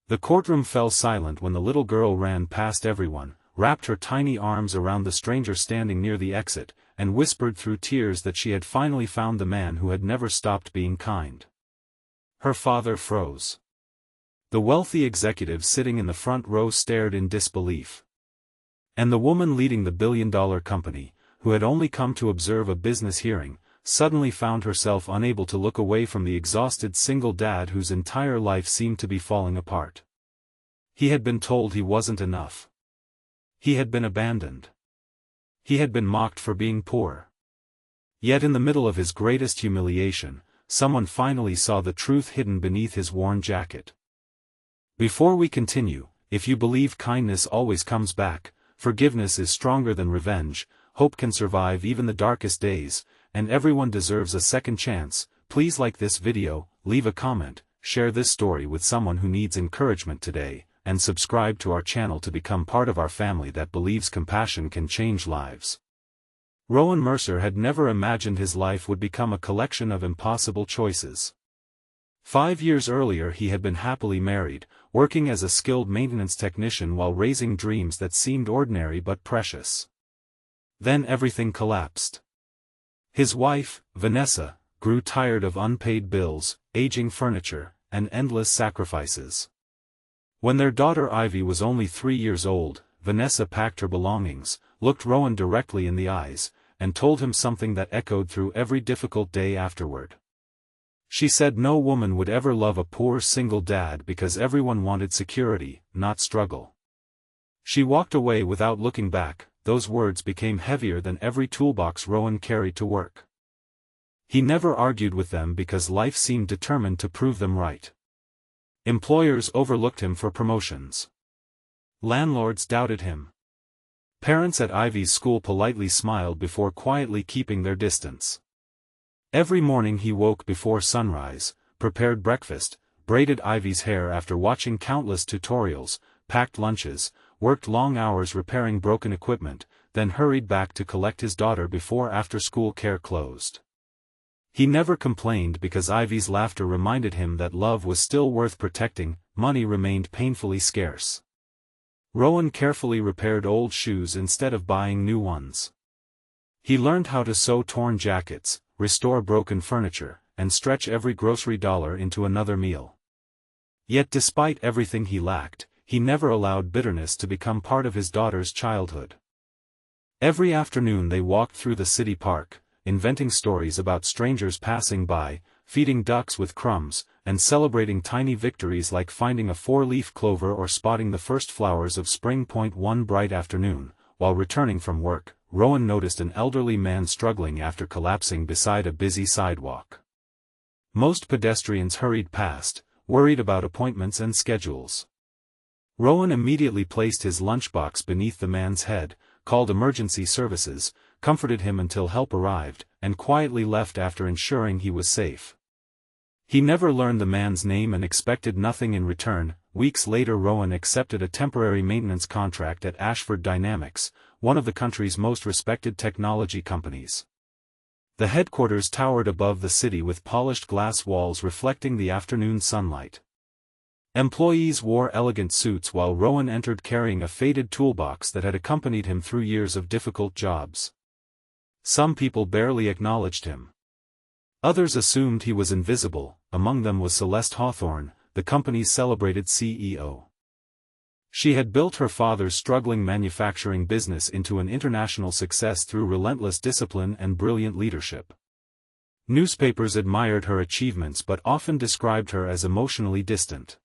The courtroom fell silent when the little girl ran past everyone, wrapped her tiny arms around the stranger standing near the exit, and whispered through tears that she had finally found the man who had never stopped being kind. Her father froze. The wealthy executive sitting in the front row stared in disbelief. And the woman leading the billion-dollar company, who had only come to observe a business hearing, suddenly found herself unable to look away from the exhausted single dad whose entire life seemed to be falling apart. He had been told he wasn't enough. He had been abandoned. He had been mocked for being poor. Yet in the middle of his greatest humiliation, someone finally saw the truth hidden beneath his worn jacket. Before we continue, if you believe kindness always comes back, forgiveness is stronger than revenge, hope can survive even the darkest days, and everyone deserves a second chance, please like this video, leave a comment, share this story with someone who needs encouragement today, and subscribe to our channel to become part of our family that believes compassion can change lives. Rowan Mercer had never imagined his life would become a collection of impossible choices. 5 years earlier he had been happily married, working as a skilled maintenance technician while raising dreams that seemed ordinary but precious. Then everything collapsed. His wife, Vanessa, grew tired of unpaid bills, aging furniture, and endless sacrifices. When their daughter Ivy was only 3 years old, Vanessa packed her belongings, looked Rowan directly in the eyes, and told him something that echoed through every difficult day afterward. She said no woman would ever love a poor single dad because everyone wanted security, not struggle. She walked away without looking back. Those words became heavier than every toolbox Rowan carried to work. He never argued with them because life seemed determined to prove them right. Employers overlooked him for promotions. Landlords doubted him. Parents at Ivy's school politely smiled before quietly keeping their distance. Every morning he woke before sunrise, prepared breakfast, braided Ivy's hair after watching countless tutorials, packed lunches, worked long hours repairing broken equipment, then hurried back to collect his daughter before after-school care closed. He never complained because Ivy's laughter reminded him that love was still worth protecting, money remained painfully scarce. Rowan carefully repaired old shoes instead of buying new ones. He learned how to sew torn jackets, restore broken furniture, and stretch every grocery dollar into another meal. Yet despite everything he lacked, he never allowed bitterness to become part of his daughter's childhood. Every afternoon they walked through the city park, inventing stories about strangers passing by, feeding ducks with crumbs, and celebrating tiny victories like finding a 4-leaf clover or spotting the first flowers of spring. One bright afternoon, while returning from work, Rowan noticed an elderly man struggling after collapsing beside a busy sidewalk. Most pedestrians hurried past, worried about appointments and schedules. Rowan immediately placed his lunchbox beneath the man's head, called emergency services, comforted him until help arrived, and quietly left after ensuring he was safe. He never learned the man's name and expected nothing in return. Weeks later Rowan accepted a temporary maintenance contract at Ashford Dynamics, one of the country's most respected technology companies. The headquarters towered above the city with polished glass walls reflecting the afternoon sunlight. Employees wore elegant suits while Rowan entered carrying a faded toolbox that had accompanied him through years of difficult jobs. Some people barely acknowledged him. Others assumed he was invisible. Among them was Celeste Hawthorne, the company's celebrated CEO. She had built her father's struggling manufacturing business into an international success through relentless discipline and brilliant leadership. Newspapers admired her achievements but often described her as emotionally distant.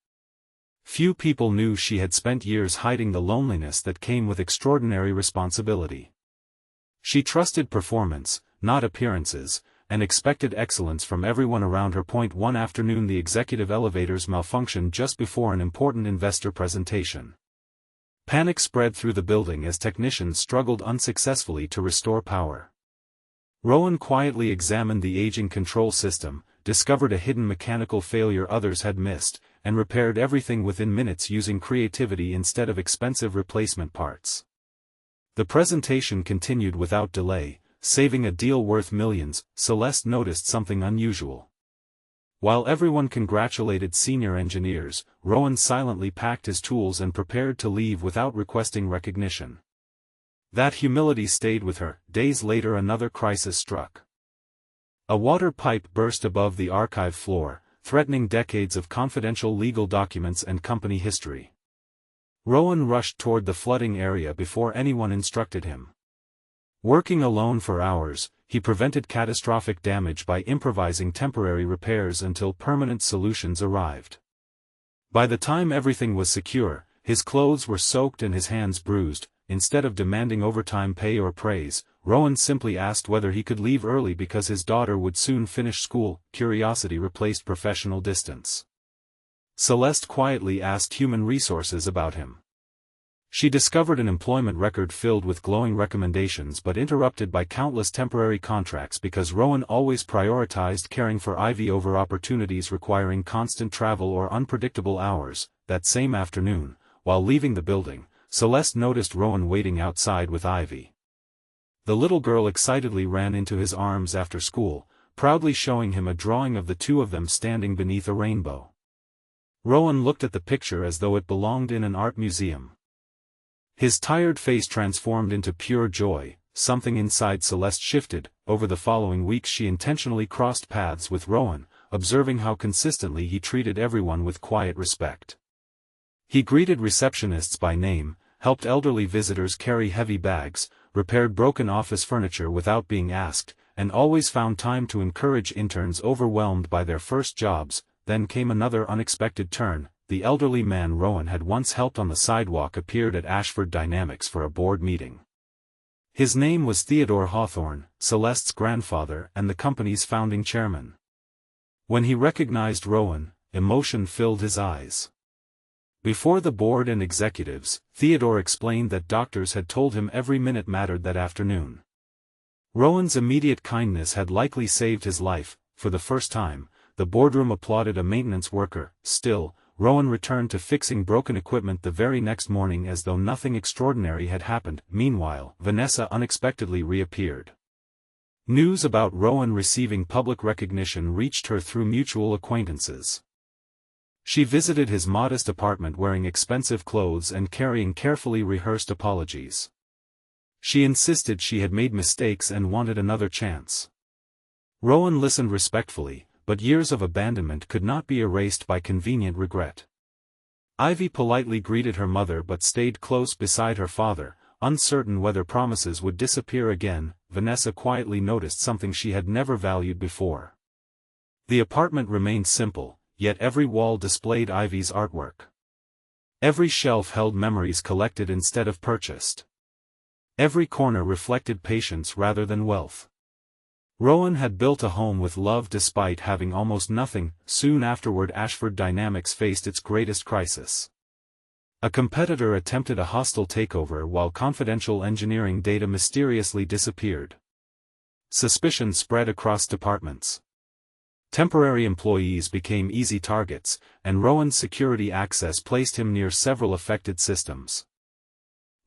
Few people knew she had spent years hiding the loneliness that came with extraordinary responsibility. She trusted performance, not appearances, and expected excellence from everyone around her. One afternoon the executive elevators malfunctioned just before an important investor presentation. Panic spread through the building as technicians struggled unsuccessfully to restore power. Rowan quietly examined the aging control system, discovered a hidden mechanical failure others had missed, and repaired everything within minutes using creativity instead of expensive replacement parts. The presentation continued without delay, saving a deal worth millions. Celeste noticed something unusual. While everyone congratulated senior engineers, Rowan silently packed his tools and prepared to leave without requesting recognition. That humility stayed with her. Days later another crisis struck. A water pipe burst above the archive floor, threatening decades of confidential legal documents and company history. Rowan rushed toward the flooding area before anyone instructed him. Working alone for hours, he prevented catastrophic damage by improvising temporary repairs until permanent solutions arrived. By the time everything was secure, his clothes were soaked and his hands bruised. Instead of demanding overtime pay or praise, Rowan simply asked whether he could leave early because his daughter would soon finish school. Curiosity replaced professional distance. Celeste quietly asked human resources about him. She discovered an employment record filled with glowing recommendations but interrupted by countless temporary contracts because Rowan always prioritized caring for Ivy over opportunities requiring constant travel or unpredictable hours. That same afternoon, while leaving the building, Celeste noticed Rowan waiting outside with Ivy. The little girl excitedly ran into his arms after school, proudly showing him a drawing of the two of them standing beneath a rainbow. Rowan looked at the picture as though it belonged in an art museum. His tired face transformed into pure joy. Something inside Celeste shifted. Over the following weeks she intentionally crossed paths with Rowan, observing how consistently he treated everyone with quiet respect. He greeted receptionists by name, helped elderly visitors carry heavy bags, repaired broken office furniture without being asked, and always found time to encourage interns overwhelmed by their first jobs. Then came another unexpected turn. The elderly man Rowan had once helped on the sidewalk appeared at Ashford Dynamics for a board meeting. His name was Theodore Hawthorne, Celeste's grandfather and the company's founding chairman. When he recognized Rowan, emotion filled his eyes. Before the board and executives, Theodore explained that doctors had told him every minute mattered that afternoon. Rowan's immediate kindness had likely saved his life. For the first time, the boardroom applauded a maintenance worker. Still, Rowan returned to fixing broken equipment the very next morning as though nothing extraordinary had happened. Meanwhile, Vanessa unexpectedly reappeared. News about Rowan receiving public recognition reached her through mutual acquaintances. She visited his modest apartment wearing expensive clothes and carrying carefully rehearsed apologies. She insisted she had made mistakes and wanted another chance. Rowan listened respectfully, but years of abandonment could not be erased by convenient regret. Ivy politely greeted her mother but stayed close beside her father, uncertain whether promises would disappear again. Vanessa quietly noticed something she had never valued before. The apartment remained simple, yet every wall displayed Ivy's artwork. Every shelf held memories collected instead of purchased. Every corner reflected patience rather than wealth. Rowan had built a home with love despite having almost nothing. Soon afterward Ashford Dynamics faced its greatest crisis. A competitor attempted a hostile takeover while confidential engineering data mysteriously disappeared. Suspicion spread across departments. Temporary employees became easy targets, and Rowan's security access placed him near several affected systems.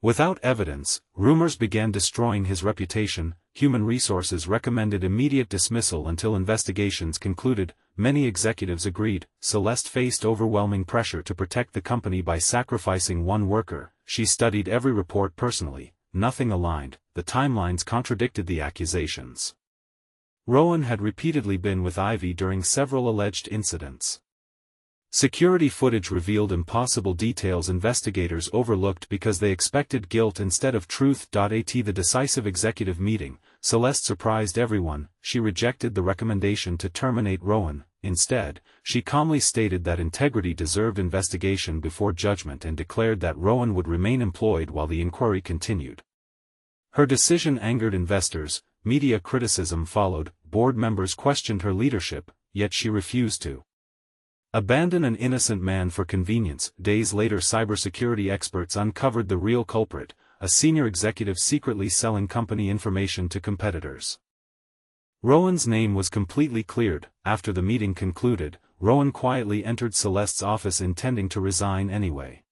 Without evidence, rumors began destroying his reputation. Human resources recommended immediate dismissal until investigations concluded. Many executives agreed. Celeste faced overwhelming pressure to protect the company by sacrificing one worker. She studied every report personally. Nothing aligned. The timelines contradicted the accusations. Rowan had repeatedly been with Ivy during several alleged incidents. Security footage revealed impossible details investigators overlooked because they expected guilt instead of truth. At the decisive executive meeting, Celeste surprised everyone. She rejected the recommendation to terminate Rowan. Instead, she calmly stated that integrity deserved investigation before judgment and declared that Rowan would remain employed while the inquiry continued. Her decision angered investors. Media criticism followed. Board members questioned her leadership, yet she refused to abandon an innocent man for convenience. Days later cybersecurity experts uncovered the real culprit, a senior executive secretly selling company information to competitors. Rowan's name was completely cleared. After the meeting concluded, Rowan quietly entered Celeste's office intending to resign anyway.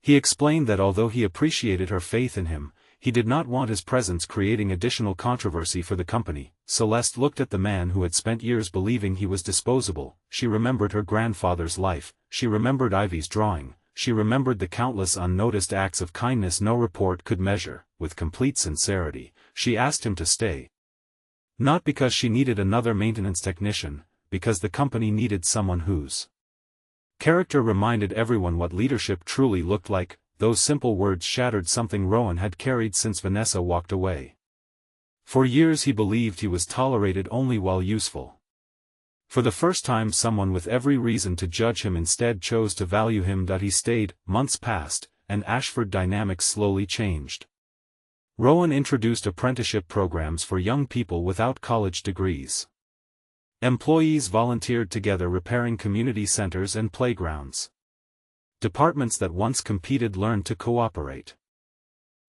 He explained that although he appreciated her faith in him, he did not want his presence creating additional controversy for the company. Celeste looked at the man who had spent years believing he was disposable. She remembered her grandfather's life, she remembered Ivy's drawing, she remembered the countless unnoticed acts of kindness no report could measure. With complete sincerity, she asked him to stay. Not because she needed another maintenance technician, because the company needed someone whose character reminded everyone what leadership truly looked like. Those simple words shattered something Rowan had carried since Vanessa walked away. For years he believed he was tolerated only while useful. For the first time someone with every reason to judge him instead chose to value him. He stayed. Months passed, and Ashford dynamics slowly changed. Rowan introduced apprenticeship programs for young people without college degrees. Employees volunteered together repairing community centers and playgrounds. Departments that once competed learned to cooperate.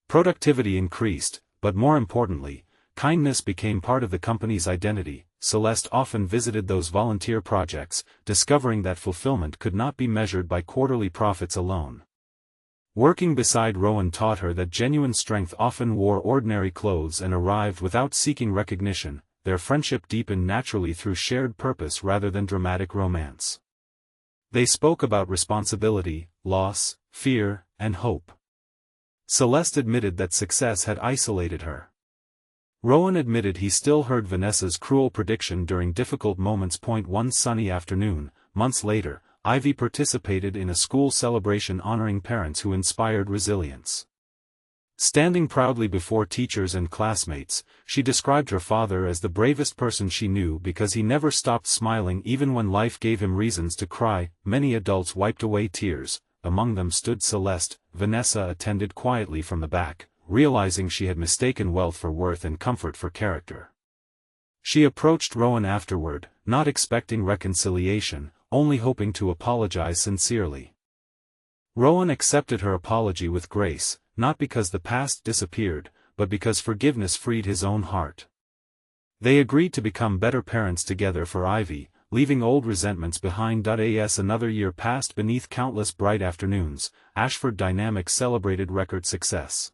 Productivity increased, but more importantly, kindness became part of the company's identity. Celeste often visited those volunteer projects, discovering that fulfillment could not be measured by quarterly profits alone. Working beside Rowan taught her that genuine strength often wore ordinary clothes and arrived without seeking recognition. Their friendship deepened naturally through shared purpose rather than dramatic romance. They spoke about responsibility, loss, fear, and hope. Celeste admitted that success had isolated her. Rowan admitted he still heard Vanessa's cruel prediction during difficult moments. One sunny afternoon, months later, Ivy participated in a school celebration honoring parents who inspired resilience. Standing proudly before teachers and classmates, she described her father as the bravest person she knew because he never stopped smiling even when life gave him reasons to cry. Many adults wiped away tears, among them stood Celeste. Vanessa attended quietly from the back, realizing she had mistaken wealth for worth and comfort for character. She approached Rowan afterward, not expecting reconciliation, only hoping to apologize sincerely. Rowan accepted her apology with grace, not because the past disappeared, but because forgiveness freed his own heart. They agreed to become better parents together for Ivy, leaving old resentments behind. As another year passed beneath countless bright afternoons, Ashford Dynamics celebrated record success.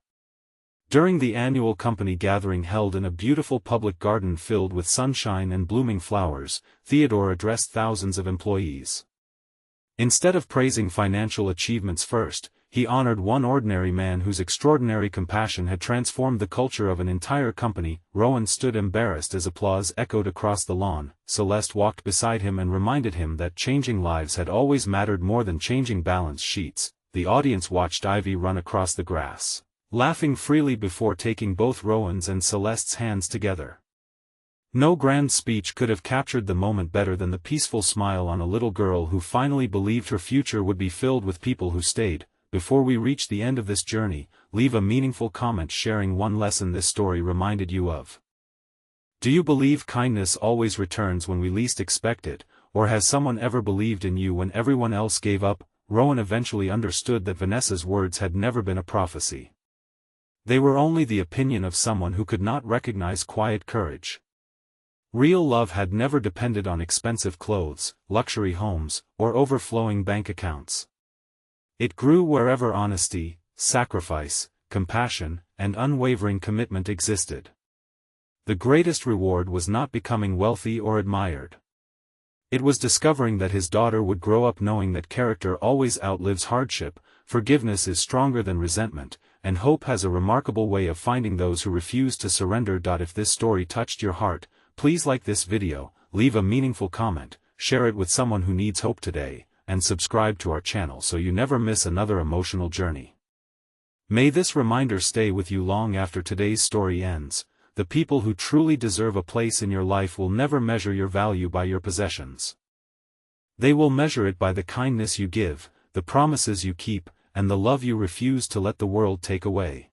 During the annual company gathering held in a beautiful public garden filled with sunshine and blooming flowers, Theodore addressed thousands of employees. Instead of praising financial achievements first, he honored one ordinary man whose extraordinary compassion had transformed the culture of an entire company. Rowan stood embarrassed as applause echoed across the lawn. Celeste walked beside him and reminded him that changing lives had always mattered more than changing balance sheets. The audience watched Ivy run across the grass, laughing freely before taking both Rowan's and Celeste's hands together. No grand speech could have captured the moment better than the peaceful smile on a little girl who finally believed her future would be filled with people who stayed. Before we reach the end of this journey, leave a meaningful comment sharing one lesson this story reminded you of. Do you believe kindness always returns when we least expect it, or has someone ever believed in you when everyone else gave up? Rowan eventually understood that Vanessa's words had never been a prophecy. They were only the opinion of someone who could not recognize quiet courage. Real love had never depended on expensive clothes, luxury homes, or overflowing bank accounts. It grew wherever honesty, sacrifice, compassion, and unwavering commitment existed. The greatest reward was not becoming wealthy or admired. It was discovering that his daughter would grow up knowing that character always outlives hardship, forgiveness is stronger than resentment, and hope has a remarkable way of finding those who refuse to surrender. If this story touched your heart, please like this video, leave a meaningful comment, share it with someone who needs hope today, and subscribe to our channel so you never miss another emotional journey. May this reminder stay with you long after today's story ends. The people who truly deserve a place in your life will never measure your value by your possessions. They will measure it by the kindness you give, the promises you keep, and the love you refuse to let the world take away.